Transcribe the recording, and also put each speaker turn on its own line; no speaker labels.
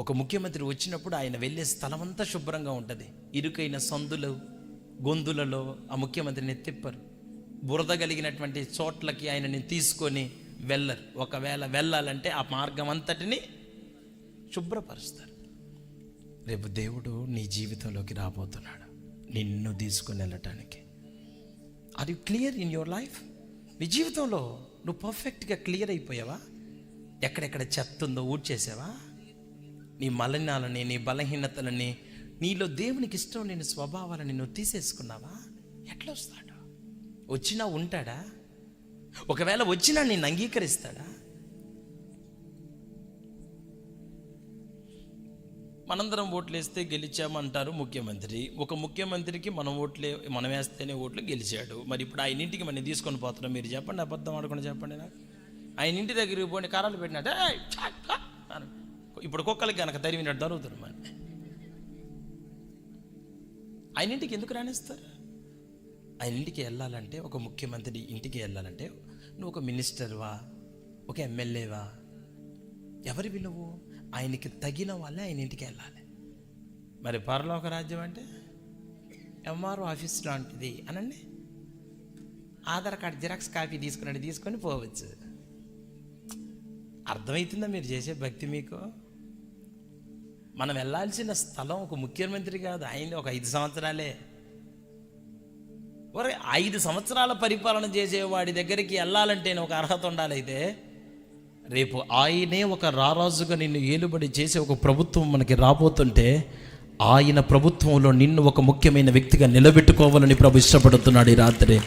ఒక ముఖ్యమంత్రి వచ్చినప్పుడు ఆయన వెళ్ళే స్థలం అంతా శుభ్రంగా ఉంటుంది. ఇరుకైన సందులు గొంతులలో ఆ ముఖ్యమంత్రిని తిప్పరు. బురద కలిగినటువంటి చోట్లకి ఆయనని తీసుకొని వెళ్ళరు. ఒకవేళ వెళ్ళాలంటే ఆ మార్గం అంతటిని శుభ్రపరుస్తారు. రేపు దేవుడు నీ జీవితంలోకి రాబోతున్నాడు నిన్ను తీసుకొని వెళ్ళటానికి. Are you clear in your life? నీ జీవితంలో నువ్వు పర్ఫెక్ట్గా క్లియర్ అయిపోయావా? ఎక్కడెక్కడ చెత్త ఉందో ఊడ్చేసావా? నీ మలినాలని, నీ బలహీనతలని, నీలో దేవునికి ఇష్టం లేని స్వభావాలని నువ్వు తీసేసుకున్నావా? ఎట్లా వస్తాడు? వచ్చినా ఉంటాడా? ఒకవేళ వచ్చినా నిన్ను అంగీకరిస్తాడా? మనందరం ఓట్లు వేస్తే గెలిచామంటారు ముఖ్యమంత్రి. ఒక ముఖ్యమంత్రికి మనం వేస్తేనే ఓట్లు గెలిచాడు. మరి ఇప్పుడు ఆయన ఇంటికి మనం తీసుకొని పోతున్నాం. మీరు చెప్పండి, అబద్ధం ఆడకుండా చెప్పండి. నాకు ఆయన ఇంటి దగ్గరికి పోయి కారాలు పెట్టినట్టు ఇప్పుడు కుక్కలకి కనుక తరివినట్టు జరుగుతుంది. మరి ఆయన ఇంటికి ఎందుకు రాణిస్తారు? ఆయన ఇంటికి వెళ్ళాలంటే, ఒక ముఖ్యమంత్రి ఇంటికి వెళ్ళాలంటే నువ్వు ఒక మినిస్టర్వా, ఒక ఎమ్మెల్యేవా, ఎవరివి నువ్వు? ఆయనకి తగిన వాళ్ళే ఆయన ఇంటికి వెళ్ళాలి. మరి పరలోక రాజ్యం అంటే ఎంఆర్ఓ ఆఫీస్ లాంటిది అనండి. ఆధార్ కార్డు జిరాక్స్ కాపీ తీసుకొని పోవచ్చు. అర్థమవుతుందా మీరు చేసే భక్తి మీకు? మనం వెళ్ళాల్సిన స్థలం ఒక ముఖ్యమంత్రి కాదు, ఆయన ఒక 5 సంవత్సరాలే. 5 సంవత్సరాల పరిపాలన చేసేవాడి దగ్గరికి వెళ్ళాలంటే ఒక అర్హత ఉండాలైతే, రేపు ఆయనే ఒక రారాజుగా నిన్ను ఏలుబడి చేసే ఒక ప్రభుత్వం మనకి రాబోతుంటే, ఆయన ప్రభుత్వంలో నిన్ను ఒక ముఖ్యమైన వ్యక్తిగా నిలబెట్టుకోవాలని ప్రభు ఇష్టపడుతున్నాడు ఈ రాత్రి.